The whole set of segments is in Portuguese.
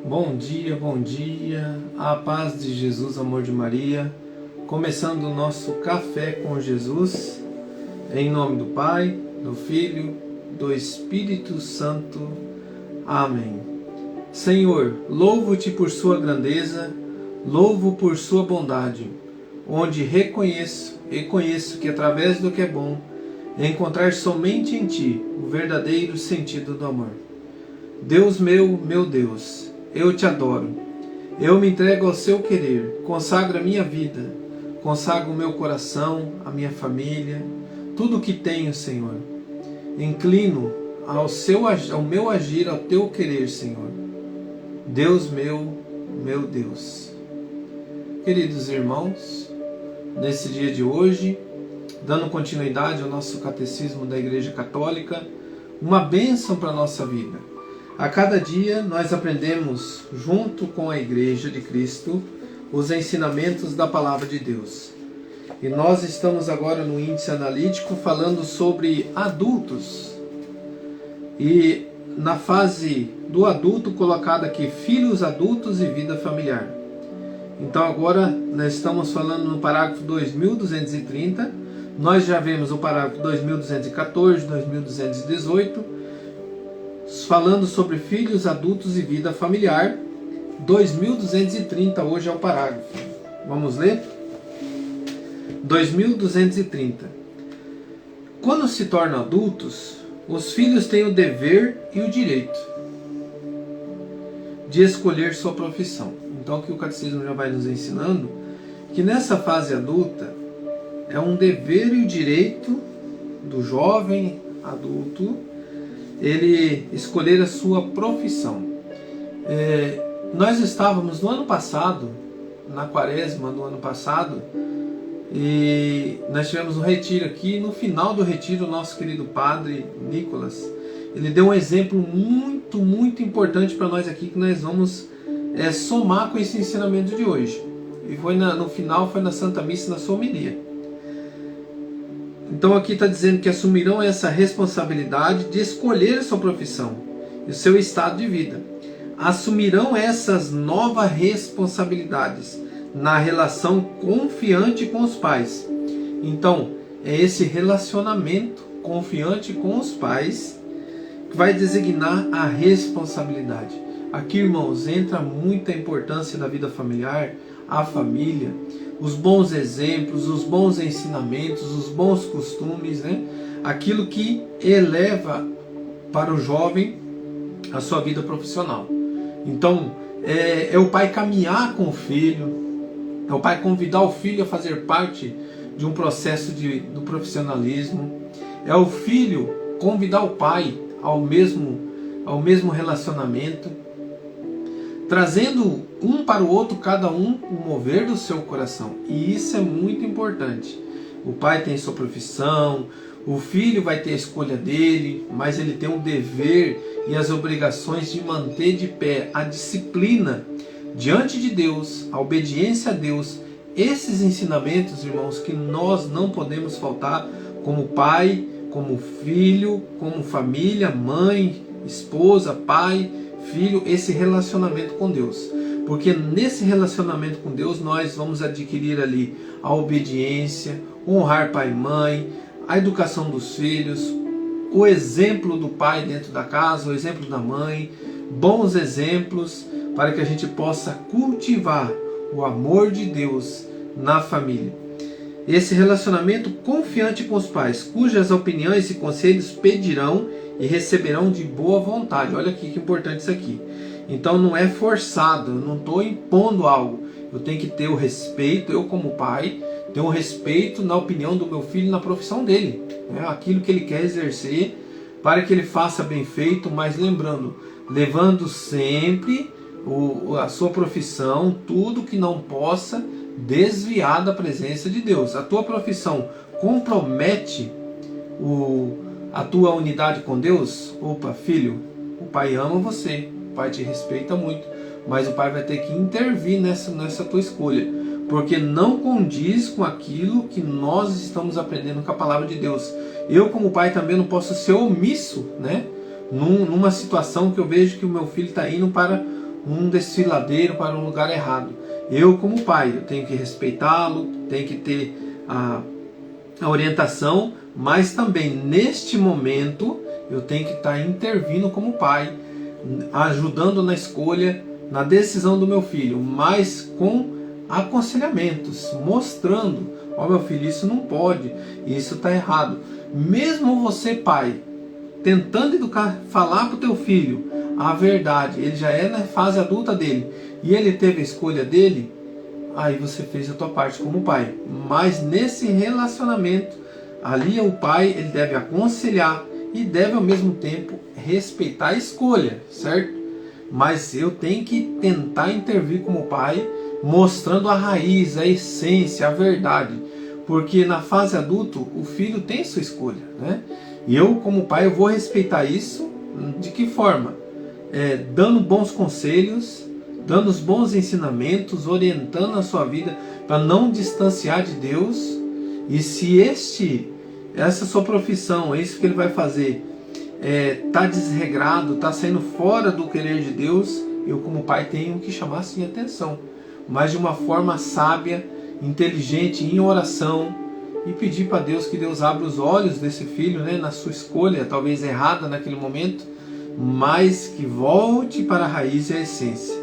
Bom dia, a paz de Jesus, amor de Maria, começando o nosso Café com Jesus, em nome do Pai, do Filho, do Espírito Santo. Amém. Senhor, louvo-te por sua grandeza, louvo por sua bondade, onde reconheço e conheço que através do que é bom, encontrar somente em ti o verdadeiro sentido do amor. Deus meu Deus, eu te adoro, eu me entrego ao seu querer, consagro a minha vida, consagro o meu coração, a minha família, tudo o que tenho, Senhor. Inclino ao meu agir, ao teu querer, Senhor. Deus meu Deus. Queridos irmãos, nesse dia de hoje, dando continuidade ao nosso catecismo da Igreja Católica, uma bênção para a nossa vida. A cada dia nós aprendemos, junto com a Igreja de Cristo, os ensinamentos da Palavra de Deus. E nós estamos agora no índice analítico falando sobre adultos. E na fase do adulto colocado aqui, filhos adultos e vida familiar. Então agora nós estamos falando no parágrafo 2230, nós já vemos o parágrafo 2214, 2218, falando sobre filhos, adultos e vida familiar. 2230 hoje é o parágrafo. Vamos ler? 2230. Quando se tornam adultos, os filhos têm o dever e o direito de escolher sua profissão. Então aqui o catecismo já vai nos ensinando que nessa fase adulta é um dever e o direito do jovem adulto ele escolher a sua profissão. Nós estávamos no ano passado, na quaresma do ano passado, e nós tivemos um retiro aqui. No final do retiro, o nosso querido padre Nicolas, ele deu um exemplo muito importante para nós aqui, que nós vamos somar com esse ensinamento de hoje. E foi no final, foi na Santa Missa, na sua homilia. Então aqui está dizendo que assumirão essa responsabilidade de escolher a sua profissão e o seu estado de vida. Assumirão essas novas responsabilidades na relação confiante com os pais. Então é esse relacionamento confiante com os pais que vai designar a responsabilidade. Aqui, irmãos, entra muita importância da vida familiar, a família, os bons exemplos, os bons ensinamentos, os bons costumes, né? Aquilo que eleva para o jovem a sua vida profissional. Então, é o pai caminhar com o filho, é o pai convidar o filho a fazer parte de um processo do profissionalismo, é o filho convidar o pai ao mesmo relacionamento, trazendo um para o outro, cada um, o mover do seu coração. E isso é muito importante. O pai tem sua profissão, o filho vai ter a escolha dele, mas ele tem o dever e as obrigações de manter de pé a disciplina diante de Deus, a obediência a Deus. Esses ensinamentos, irmãos, que nós não podemos faltar como pai, como filho, como família, mãe, esposa, pai, filho, esse relacionamento com Deus. Porque nesse relacionamento com Deus nós vamos adquirir ali a obediência, honrar pai e mãe, a educação dos filhos, o exemplo do pai dentro da casa, o exemplo da mãe, bons exemplos para que a gente possa cultivar o amor de Deus na família. Esse relacionamento confiante com os pais, cujas opiniões e conselhos pedirão e receberão de boa vontade. Olha aqui que importante isso aqui. Então não é forçado, eu não estou impondo algo. Eu tenho que ter o respeito, eu como pai, tenho o respeito na opinião do meu filho, na profissão dele. Aquilo que ele quer exercer, para que ele faça bem feito, mas lembrando, levando sempre a sua profissão, tudo que não possa desviar da presença de Deus. A tua profissão compromete a tua unidade com Deus? Opa, filho, o pai ama você, o pai te respeita muito, mas o pai vai ter que intervir nessa tua escolha, porque não condiz com aquilo que nós estamos aprendendo com a palavra de Deus. Eu como pai também não posso ser omisso, né? Numa situação que eu vejo que o meu filho está indo para um desfiladeiro para um lugar errado. Eu, como pai, eu tenho que respeitá-lo, tenho que ter a orientação, mas também neste momento eu tenho que estar intervindo como pai, ajudando na escolha, na decisão do meu filho, mas com aconselhamentos, mostrando: ó, meu filho, isso não pode, isso está errado. Mesmo você, pai, tentando educar, falar para o teu filho a verdade, ele já é na fase adulta dele e ele teve a escolha dele, aí você fez a tua parte como pai. Mas nesse relacionamento, ali o pai, ele deve aconselhar e deve ao mesmo tempo respeitar a escolha, certo? Mas eu tenho que tentar intervir como pai, mostrando a raiz, a essência, a verdade. Porque na fase adulta, o filho tem sua escolha, né? E eu, como pai, eu vou respeitar isso. De que forma? Dando bons conselhos, dando os bons ensinamentos, orientando a sua vida para não distanciar de Deus. E se essa sua profissão, isso que ele vai fazer, está desregrado, está saindo fora do querer de Deus, eu como pai tenho que chamar sim atenção, mas de uma forma sábia, inteligente, em oração, e pedir para Deus que Deus abra os olhos desse filho, né, na sua escolha, talvez errada naquele momento, mas que volte para a raiz e a essência.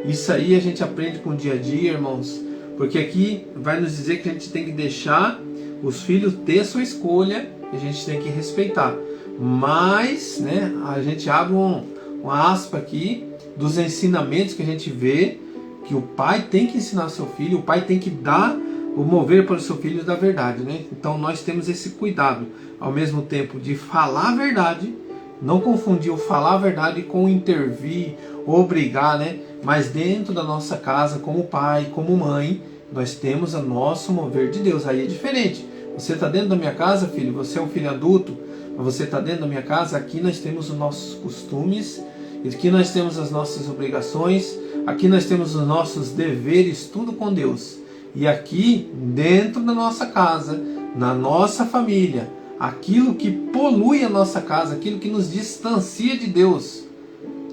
Isso aí a gente aprende com o dia a dia, irmãos, porque aqui vai nos dizer que a gente tem que deixar os filhos ter sua escolha e a gente tem que respeitar. Mas, né, a gente abre uma aspa aqui dos ensinamentos que a gente vê que o pai tem que ensinar ao seu filho, o pai tem que dar o mover para o seu filho da verdade, né? Então nós temos esse cuidado, ao mesmo tempo de falar a verdade, não confundir o falar a verdade com o intervir, obrigar, né? Mas dentro da nossa casa, como pai, como mãe, nós temos o nosso mover de Deus. Aí é diferente. Você está dentro da minha casa, filho, você é um filho adulto, você está dentro da minha casa, aqui nós temos os nossos costumes, aqui nós temos as nossas obrigações, aqui nós temos os nossos deveres, tudo com Deus. E aqui, dentro da nossa casa, na nossa família, aquilo que polui a nossa casa, aquilo que nos distancia de Deus,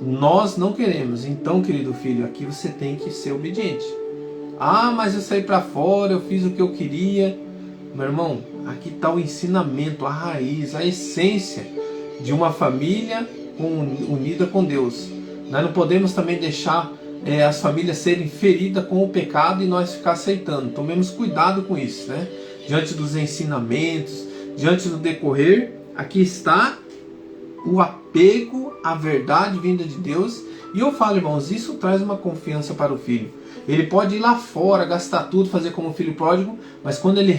nós não queremos. Então, querido filho, aqui você tem que ser obediente. Ah, mas eu saí para fora, eu fiz o que eu queria. Meu irmão, aqui está o ensinamento, a raiz, a essência de uma família unida com Deus. Nós não podemos também deixar as famílias serem feridas com o pecado e nós ficar aceitando. Tomemos cuidado com isso, né? Diante dos ensinamentos, diante do decorrer, aqui está o apego à verdade vinda de Deus. E eu falo, irmãos, isso traz uma confiança para o filho. Ele pode ir lá fora, gastar tudo, fazer como filho pródigo, mas quando ele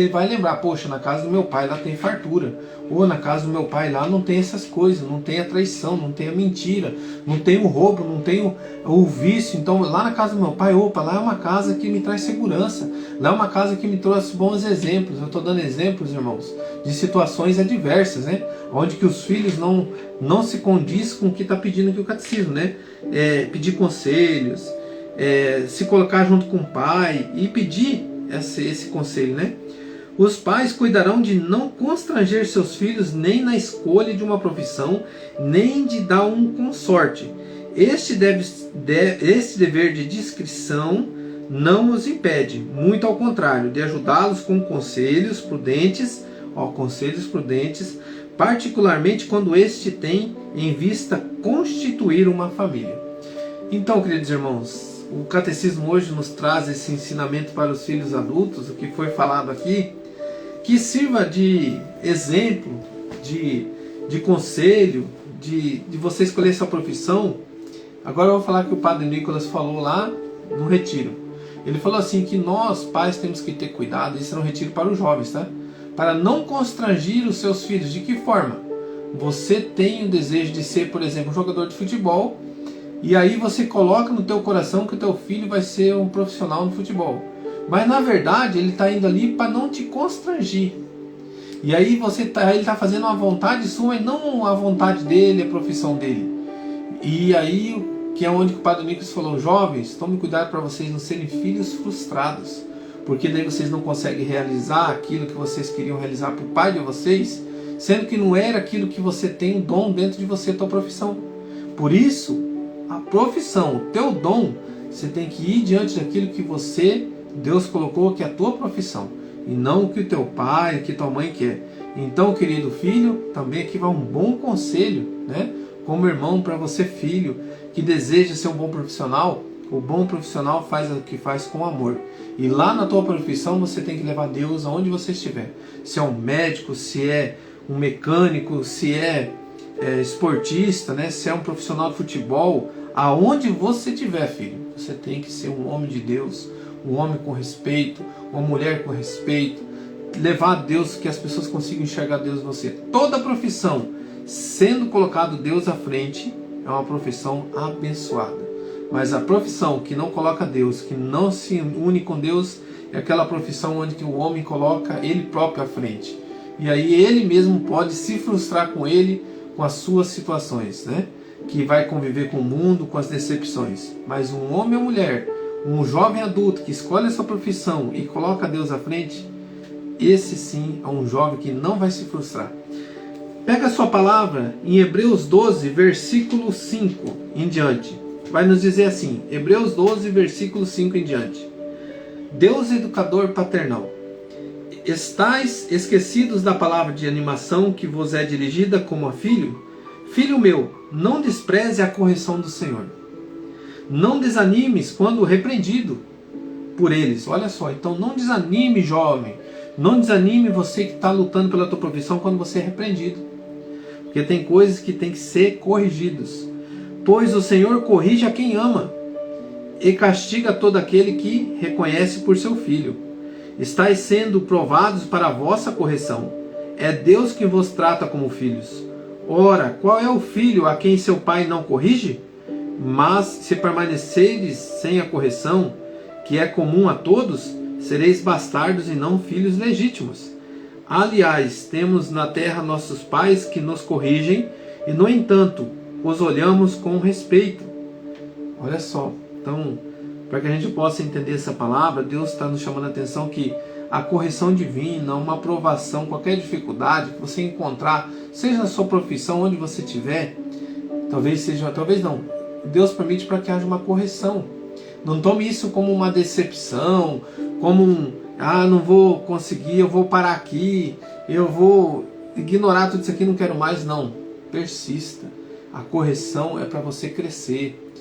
vai lembrar, poxa, na casa do meu pai lá tem fartura, ou na casa do meu pai lá não tem essas coisas, não tem a traição, não tem a mentira, não tem o roubo, não tem o vício. Então lá na casa do meu pai, opa, lá é uma casa que me traz segurança, lá é uma casa que me trouxe bons exemplos. Eu estou dando exemplos, irmãos, de situações adversas, né? Onde que os filhos não se condiz com o que está pedindo aqui o catecismo, né? Pedir conselhos, se colocar junto com o pai e pedir esse conselho, né? Os pais cuidarão de não constranger seus filhos nem na escolha de uma profissão, nem de dar um consorte. Este dever de discrição não os impede, muito ao contrário, de ajudá-los com conselhos prudentes, particularmente quando este tem em vista constituir uma família. Então, queridos irmãos, o catecismo hoje nos traz esse ensinamento para os filhos adultos, o que foi falado aqui, que sirva de exemplo, de conselho, de você escolher sua profissão. Agora eu vou falar que o Padre Nicolas falou lá no retiro. Ele falou assim que nós, pais, temos que ter cuidado, isso é um retiro para os jovens, tá? Para não constrangir os seus filhos. De que forma? Você tem o desejo de ser, por exemplo, um jogador de futebol, e aí você coloca no teu coração que o teu filho vai ser um profissional no futebol. Mas na verdade ele está indo ali para não te constrangir. E aí ele está fazendo uma vontade sua e não a vontade dele, a profissão dele. E aí, que é onde o Padre Nicolas falou, jovens, tomem cuidado para vocês não serem filhos frustrados. Porque daí vocês não conseguem realizar aquilo que vocês queriam realizar para o pai de vocês, sendo que não era aquilo que você tem, um dom dentro de você, a tua profissão. Por isso, a profissão, o teu dom, você tem que ir diante daquilo que Deus colocou que é a tua profissão, e não o que o teu pai, o que tua mãe quer. Então, querido filho, também aqui vai um bom conselho, né? Como irmão, para você filho, que deseja ser um bom profissional, o bom profissional faz o que faz com amor. E lá na tua profissão você tem que levar Deus aonde você estiver. Se é um médico, se é um mecânico, se é esportista, né? Se é um profissional de futebol, aonde você estiver, filho, você tem que ser um homem de Deus, um homem com respeito, uma mulher com respeito, levar a Deus, que as pessoas consigam enxergar Deus em você. Toda profissão, sendo colocado Deus à frente, é uma profissão abençoada. Mas a profissão que não coloca Deus, que não se une com Deus, é aquela profissão onde que o homem coloca ele próprio à frente. E aí ele mesmo pode se frustrar com ele, com as suas situações, né? Que vai conviver com o mundo, com as decepções. Mas um homem ou mulher, um jovem adulto que escolhe essa profissão e coloca Deus à frente, esse sim é um jovem que não vai se frustrar. Pega a sua palavra em Hebreus 12, versículo 5 em diante. Vai nos dizer assim, Hebreus 12, versículo 5 em diante. Deus educador paternal, estais esquecidos da palavra de animação que vos é dirigida como a filho? Filho meu, não despreze a correção do Senhor. Não desanimes quando repreendido por eles. Olha só, então não desanime, jovem. Não desanime você que está lutando pela tua profissão quando você é repreendido. Porque tem coisas que tem que ser corrigidas. Pois o Senhor corrige a quem ama e castiga todo aquele que reconhece por seu filho. Estais sendo provados para a vossa correção. É Deus que vos trata como filhos. Ora, qual é o filho a quem seu pai não corrige? Mas se permaneceres sem a correção, que é comum a todos, sereis bastardos e não filhos legítimos. Aliás, temos na terra nossos pais que nos corrigem, e no entanto, os olhamos com respeito. Olha só, então, para que a gente possa entender essa palavra, Deus está nos chamando a atenção que a correção divina, uma aprovação, qualquer dificuldade que você encontrar, seja na sua profissão, onde você estiver, talvez não, Deus permite para que haja uma correção. Não tome isso como uma decepção, como não vou conseguir, eu vou parar aqui, eu vou ignorar tudo isso aqui, não quero mais. Não, persista. A correção é para você crescer.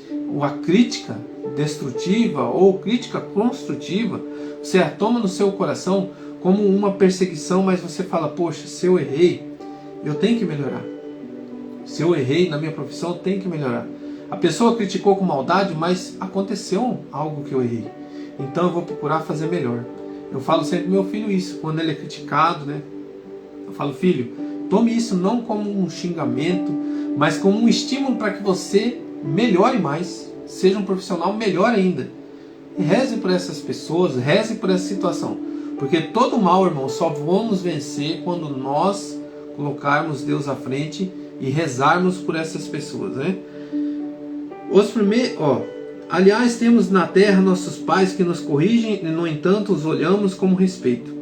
A crítica destrutiva ou crítica construtiva, você a toma no seu coração como uma perseguição, mas você fala, poxa, se eu errei, eu tenho que melhorar. Se eu errei na minha profissão, eu tenho que melhorar. A pessoa criticou com maldade, mas aconteceu algo que eu errei. Então eu vou procurar fazer melhor. Eu falo sempre pro meu filho isso, quando ele é criticado, né? Eu falo, filho, tome isso não como um xingamento, mas como um estímulo para que você melhore mais, seja um profissional melhor ainda. E reze por essas pessoas, reze por essa situação. Porque todo mal, irmão, só vamos vencer quando nós colocarmos Deus à frente e rezarmos por essas pessoas, né? Aliás, temos na terra nossos pais que nos corrigem e, no entanto, os olhamos como respeito.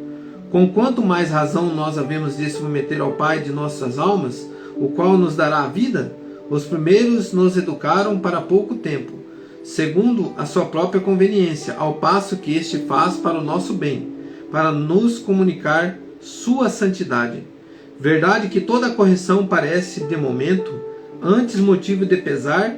Com quanto mais razão nós havemos de submeter ao Pai de nossas almas, o qual nos dará a vida? Os primeiros nos educaram para pouco tempo, segundo a sua própria conveniência, ao passo que este faz para o nosso bem, para nos comunicar sua santidade. Verdade que toda correção parece, de momento, antes motivo de pesar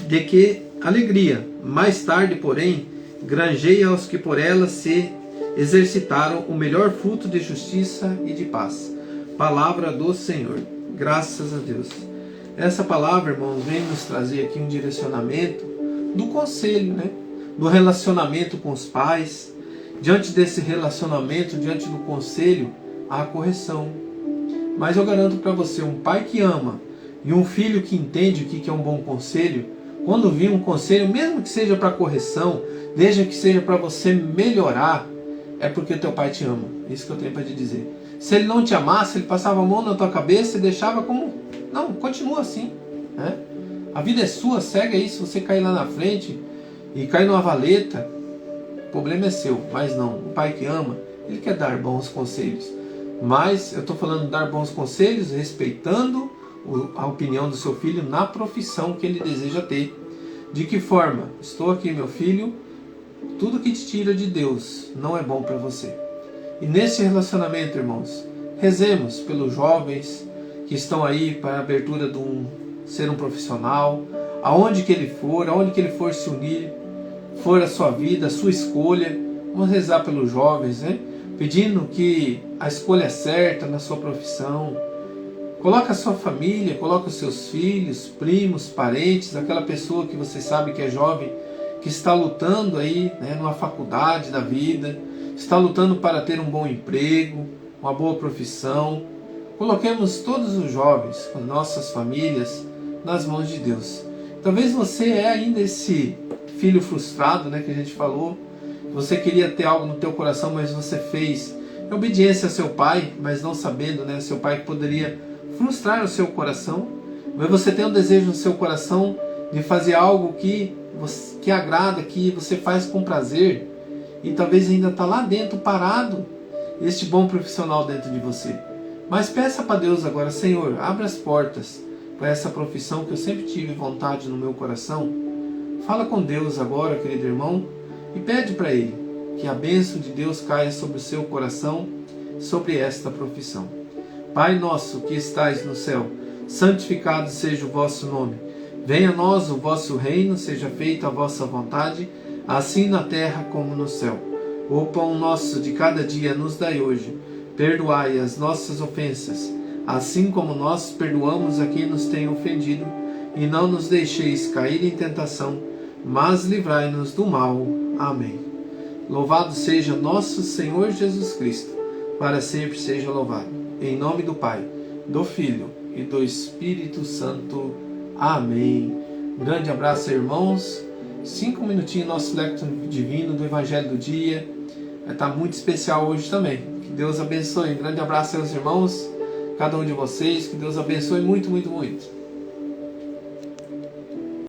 de que alegria. Mais tarde, porém, granjeia aos que por ela se exercitaram o melhor fruto de justiça e de paz. Palavra do Senhor. Graças a Deus. Essa palavra, irmãos, vem nos trazer aqui um direcionamento do conselho, né? Do relacionamento com os pais. Diante desse relacionamento, diante do conselho, há correção. Mas eu garanto para você, um pai que ama e um filho que entende o que é um bom conselho, quando vir um conselho, mesmo que seja para correção, desde que seja para você melhorar, é porque teu pai te ama. Isso que eu tenho para te dizer. Se ele não te amasse, ele passava a mão na tua cabeça e deixava como... Não, continua assim, né? A vida é sua, segue aí. Se você cair lá na frente e cair numa valeta, o problema é seu. Mas não, o pai que ama, ele quer dar bons conselhos. Mas eu estou falando de dar bons conselhos, respeitando a opinião do seu filho na profissão que ele deseja ter. De que forma? Estou aqui, meu filho. Tudo que te tira de Deus não é bom para você. E nesse relacionamento, irmãos, rezemos pelos jovens que estão aí para a abertura de ser um profissional, aonde que ele for se unir, for a sua vida, a sua escolha. Vamos rezar pelos jovens, né? Pedindo que a escolha certa na sua profissão. Coloca a sua família, coloca os seus filhos, primos, parentes, aquela pessoa que você sabe que é jovem, que está lutando aí, né, numa faculdade da vida, está lutando para ter um bom emprego, uma boa profissão. Coloquemos todos os jovens, com nossas famílias, nas mãos de Deus. Talvez você é ainda esse filho frustrado, né, que a gente falou. Você queria ter algo no teu coração, mas você fez em obediência a seu pai, mas não sabendo, né, seu pai que poderia frustrar o seu coração. Mas você tem um desejo no seu coração de fazer algo que agrada, que você faz com prazer, e talvez ainda está lá dentro parado este bom profissional dentro de você. Mas peça para Deus agora: Senhor, abra as portas para essa profissão que eu sempre tive vontade no meu coração. Fala com Deus agora, querido irmão, e pede para Ele que a bênção de Deus caia sobre o seu coração, sobre esta profissão. Pai nosso que estais no céu, santificado seja o vosso nome. Venha a nós o vosso reino, seja feita a vossa vontade, assim na terra como no céu. O pão nosso de cada dia nos dai hoje. Perdoai as nossas ofensas, assim como nós perdoamos a quem nos tem ofendido, e não nos deixeis cair em tentação, mas livrai-nos do mal. Amém. Louvado seja nosso Senhor Jesus Cristo, para sempre seja louvado. Em nome do Pai, do Filho e do Espírito Santo. Amém. Grande abraço, irmãos. 5 minutinhos nosso lecto divino do Evangelho do dia. Vai estar muito especial hoje também. Que Deus abençoe. Um grande abraço aos irmãos, cada um de vocês. Que Deus abençoe muito, muito, muito.